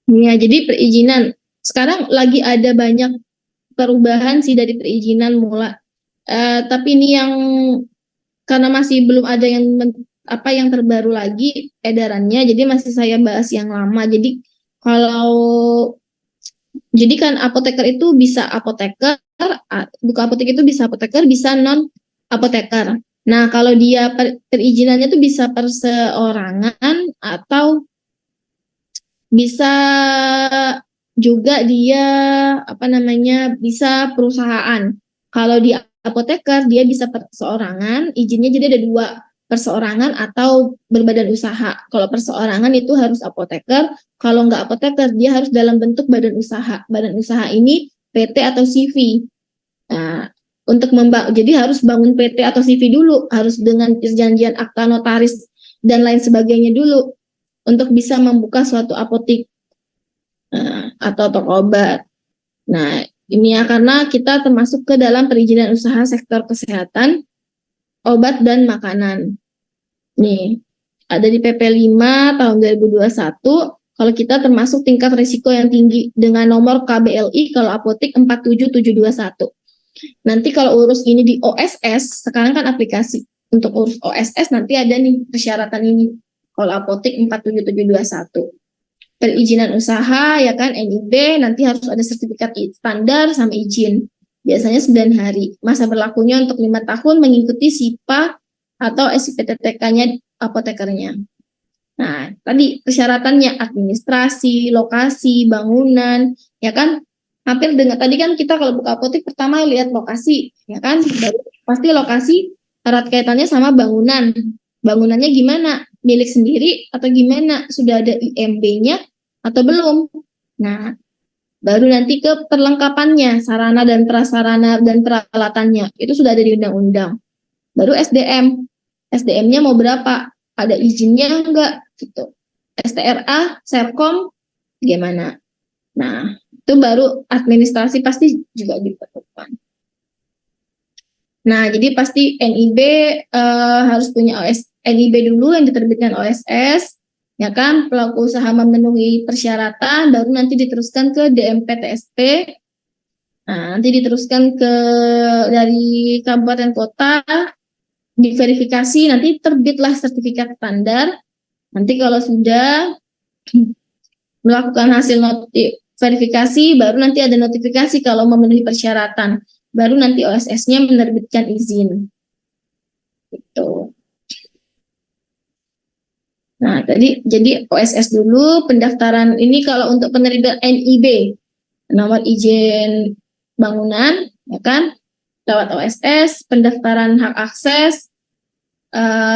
Ya, jadi perizinan. Sekarang lagi ada banyak perubahan sih dari perizinan mula. Tapi ini yang karena masih belum ada apa yang terbaru lagi edarannya, jadi masih saya bahas yang lama. Jadi kalau jadi kan apoteker itu bisa apoteker, buka apotek itu bisa apoteker, bisa non apoteker. Nah, kalau dia perizinannya itu bisa perseorangan atau bisa juga dia apa namanya bisa perusahaan. Kalau di apoteker dia bisa perseorangan, izinnya jadi ada dua, perseorangan atau berbadan usaha. Kalau perseorangan itu harus apoteker, kalau nggak apoteker dia harus dalam bentuk badan usaha. Badan usaha ini PT atau CV. Nah, untuk jadi harus bangun PT atau CV dulu, harus dengan perjanjian akta notaris dan lain sebagainya dulu untuk bisa membuka suatu apotek atau toko obat. Nah, ini ya karena kita termasuk ke dalam perizinan usaha sektor kesehatan, obat dan makanan. Nih, ada di PP 5 tahun 2021, kalau kita termasuk tingkat risiko yang tinggi dengan nomor KBLI kalau apotek 47721. Nanti kalau urus ini di OSS, sekarang kan aplikasi. Untuk urus OSS nanti ada nih persyaratan ini. Kalau apotek 47721. Perizinan usaha ya kan NIB nanti harus ada sertifikat standar sama izin. Biasanya 9 hari. Masa berlakunya untuk 5 tahun mengikuti SIPA atau SIPTTK-nya apotekernya. Nah, tadi persyaratannya administrasi, lokasi, bangunan, ya kan? Hampir dengan tadi kan kita kalau buka apotek pertama lihat lokasi, ya kan? Baru pasti lokasi erat kaitannya sama bangunan. Bangunannya gimana? Milik sendiri atau gimana? Sudah ada IMB-nya atau belum? Nah, baru nanti ke perlengkapannya, sarana dan prasarana dan peralatannya. Itu sudah ada di undang-undang. Baru SDM. SDM-nya mau berapa? Ada izinnya enggak? Gitu. STRA, Serkom, gimana? Nah, itu baru administrasi pasti juga diperlukan. Nah, jadi pasti NIB harus punya NIB dulu yang diterbitkan OSS, ya kan? Pelaku usaha memenuhi persyaratan, baru nanti diteruskan ke DMP TSP. Nah, nanti diteruskan ke dari kabupaten kota, diverifikasi, nanti terbitlah sertifikat standar. Nanti kalau sudah melakukan hasil verifikasi, baru nanti ada notifikasi kalau memenuhi persyaratan. Baru nanti OSS-nya menerbitkan izin. Gitu. Nah, tadi jadi OSS dulu pendaftaran ini kalau untuk penerbitan NIB, nomor izin bangunan, ya kan? Lewat OSS, pendaftaran hak akses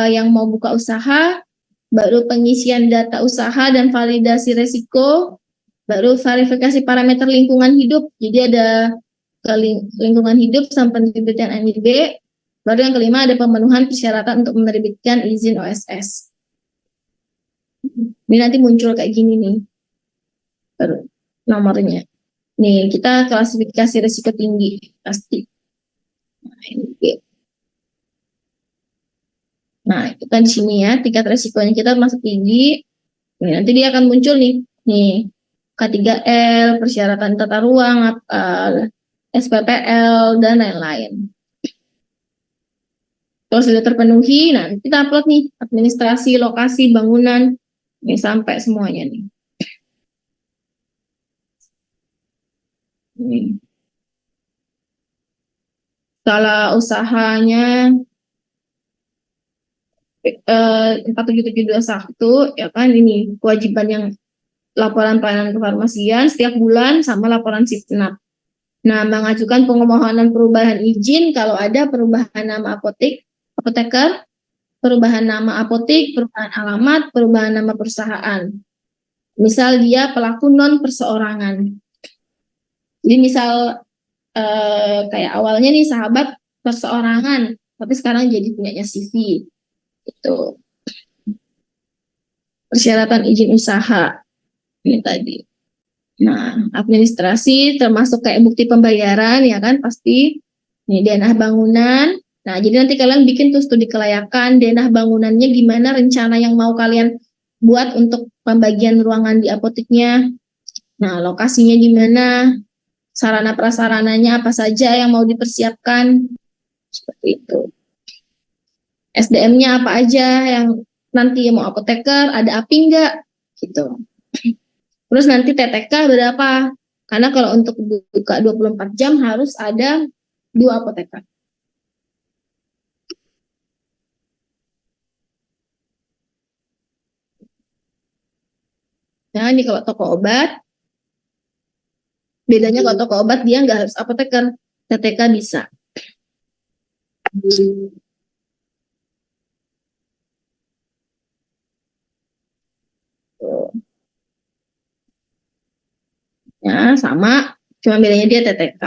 yang mau buka usaha, baru pengisian data usaha dan validasi resiko, baru verifikasi parameter lingkungan hidup. Jadi ada lingkungan hidup sampai penerbitan NIB. Baru yang kelima ada pemenuhan persyaratan untuk menerbitkan izin OSS. Ini nanti muncul kayak gini nih, baru nomornya. Nih kita klasifikasi risiko tinggi pasti. Nah itu kan di sini ya tingkat risikonya kita masuk tinggi. Nih, nanti dia akan muncul nih K3L, persyaratan tata ruang, SPPL dan lain-lain. Kalau sudah terpenuhi, nah kita upload nih administrasi, lokasi, bangunan, ini sampai semuanya nih. Skala usahanya 47721 ya kan ini kewajiban yang laporan pelayanan kefarmasian setiap bulan sama laporan SIPNAP. Nah, mengajukan permohonan perubahan izin kalau ada perubahan nama apoteker, perubahan nama apotek, perubahan alamat, perubahan nama perusahaan. Misal dia pelaku non perseorangan. Jadi misal kayak awalnya nih sahabat perseorangan, tapi sekarang jadi punyanya CV. Itu persyaratan izin usaha ini tadi. Nah, administrasi termasuk kayak bukti pembayaran ya kan pasti. Ini dana bangunan, Nah, jadi nanti kalian bikin tuh studi kelayakan, denah bangunannya gimana, rencana yang mau kalian buat untuk pembagian ruangan di apoteknya. Nah, lokasinya di mana, sarana prasarananya apa saja yang mau dipersiapkan, seperti itu. SDM-nya apa aja yang nanti mau apoteker, ada API enggak, gitu. Terus nanti TTK berapa? Karena kalau untuk buka 24 jam harus ada 2 apoteker. Nah, ini kalau toko obat, bedanya kalau toko obat dia nggak harus apoteker, TTK bisa. Ya, sama, cuma bedanya dia TTK.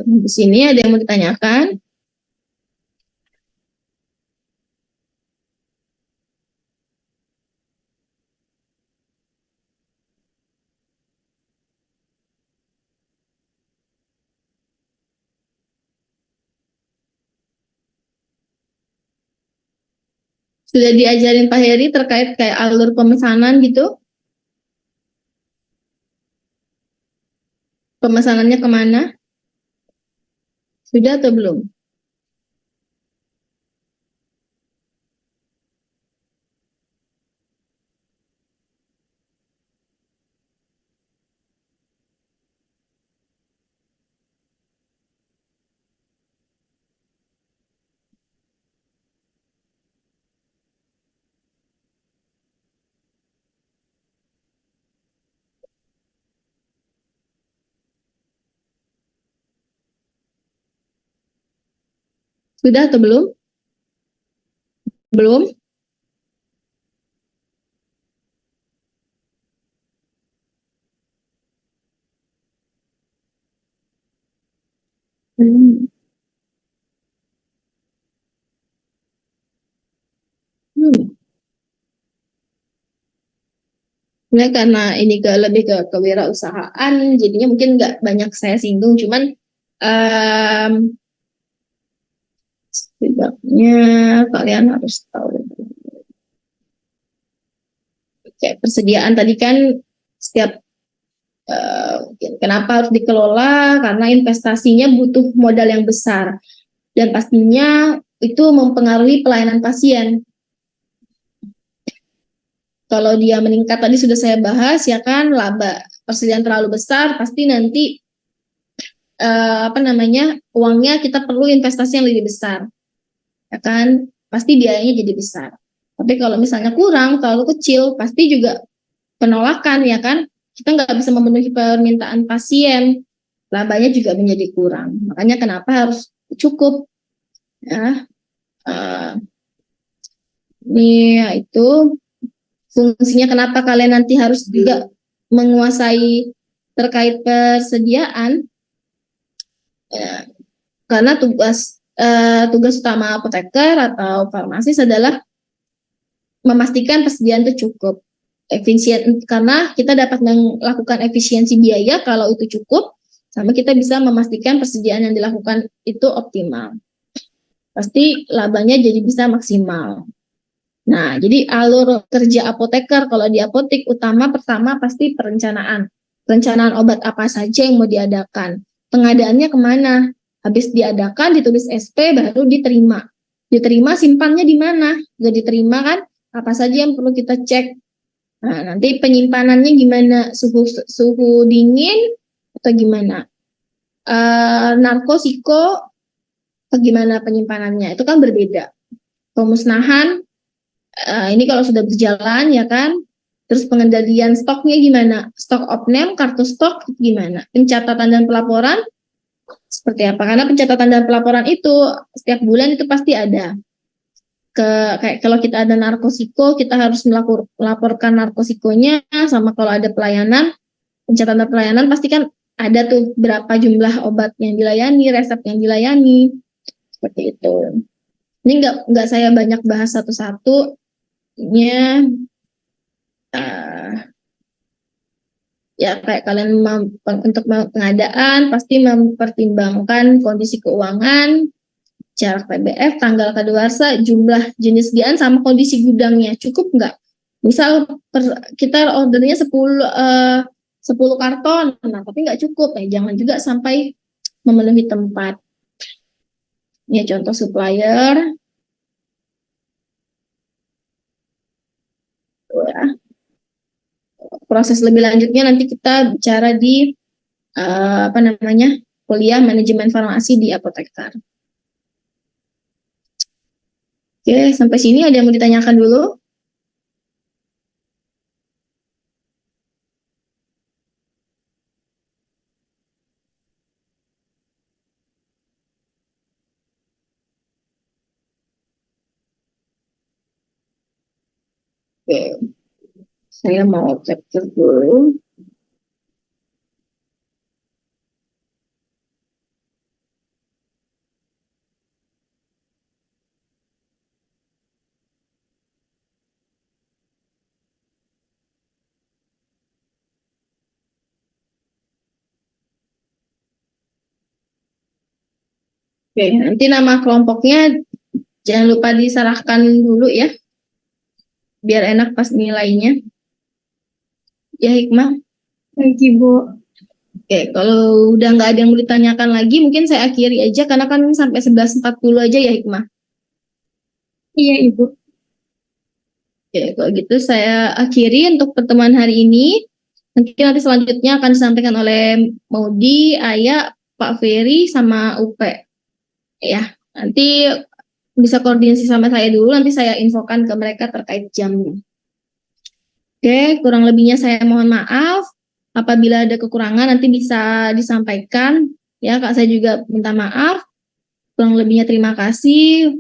Di sini ada yang mau ditanyakan? Sudah diajarin Pak Heri terkait kayak alur pemesanan gitu? Pemesanannya kemana? Sudah atau belum? Sudah atau belum? Belum? Hmm. Hmm. Sebenarnya karena ini lebih ke kewirausahaan, jadinya mungkin nggak banyak saya singgung, cuman um, setidaknya kalian harus tahu. Kayak persediaan tadi kan setiap kenapa harus dikelola, karena investasinya butuh modal yang besar dan pastinya itu mempengaruhi pelayanan pasien. Kalau dia meningkat tadi sudah saya bahas ya kan, laba persediaan terlalu besar pasti nanti apa namanya, uangnya kita perlu investasi yang lebih besar, ya kan, pasti biayanya jadi besar. Tapi kalau misalnya kurang, terlalu kecil, pasti juga penolakan, ya kan, kita nggak bisa memenuhi permintaan pasien, labanya juga menjadi kurang. Makanya kenapa harus cukup, ya. Uh, ini ya itu fungsinya kenapa kalian nanti harus juga menguasai terkait persediaan, ya, karena tugas utama apoteker atau farmasis adalah memastikan persediaan itu cukup efisien, karena kita dapat melakukan efisiensi biaya kalau itu cukup, sama kita bisa memastikan persediaan yang dilakukan itu optimal, pasti labanya jadi bisa maksimal. Nah, jadi alur kerja apoteker kalau di apotek utama pertama pasti perencanaan obat apa saja yang mau diadakan, pengadaannya kemana, habis diadakan ditulis SP baru diterima simpannya di mana, udah diterima kan, apa saja yang perlu kita cek. Nah, nanti penyimpanannya gimana, suhu suhu dingin atau gimana, narkosiko bagaimana penyimpanannya, itu kan berbeda. Pemusnahan, ini kalau sudah berjalan ya kan, terus pengendalian stoknya gimana, stok opname, kartu stok gimana, pencatatan dan pelaporan seperti apa, karena pencatatan dan pelaporan itu setiap bulan itu pasti ada. Kayak kalau kita ada narkosiko, kita harus melaporkan narkosikonya, sama kalau ada pelayanan, pencatatan pelayanan pasti kan ada tuh berapa jumlah obat yang dilayani, resep yang dilayani, seperti itu. Ini nggak saya banyak bahas satu-satu, uh, Ya kayak kalian untuk pengadaan pasti mempertimbangkan kondisi keuangan, jarak PBF, tanggal kadaluarsa, jumlah jenis sediaan sama kondisi gudangnya. Cukup nggak? Misal kita ordernya 10 karton, nah tapi nggak cukup, jangan juga sampai memenuhi tempat. Ini contoh supplier. Ya. Proses lebih lanjutnya nanti kita bicara di kuliah manajemen farmasi di apoteker. Oke, sampai sini ada yang mau ditanyakan dulu? Oke, saya mau capture dulu. Oke, nanti nama kelompoknya jangan lupa diserahkan dulu ya, biar enak pas nilainya. Ya, Hikmah. Baik, Ibu. Oke, kalau udah nggak ada yang mau ditanyakan lagi, mungkin saya akhiri aja, karena kan sampai 11.40 aja ya, Hikmah. Iya, Ibu. Oke, kalau gitu saya akhiri untuk pertemuan hari ini. Nanti selanjutnya akan disampaikan oleh Maudi, Aya, Pak Ferry, sama Upe. Ya, nanti bisa koordinasi sama saya dulu, nanti saya infokan ke mereka terkait jamnya. Oke, kurang lebihnya saya mohon maaf. Apabila ada kekurangan nanti bisa disampaikan. Ya, Kak, saya juga minta maaf. Kurang lebihnya terima kasih.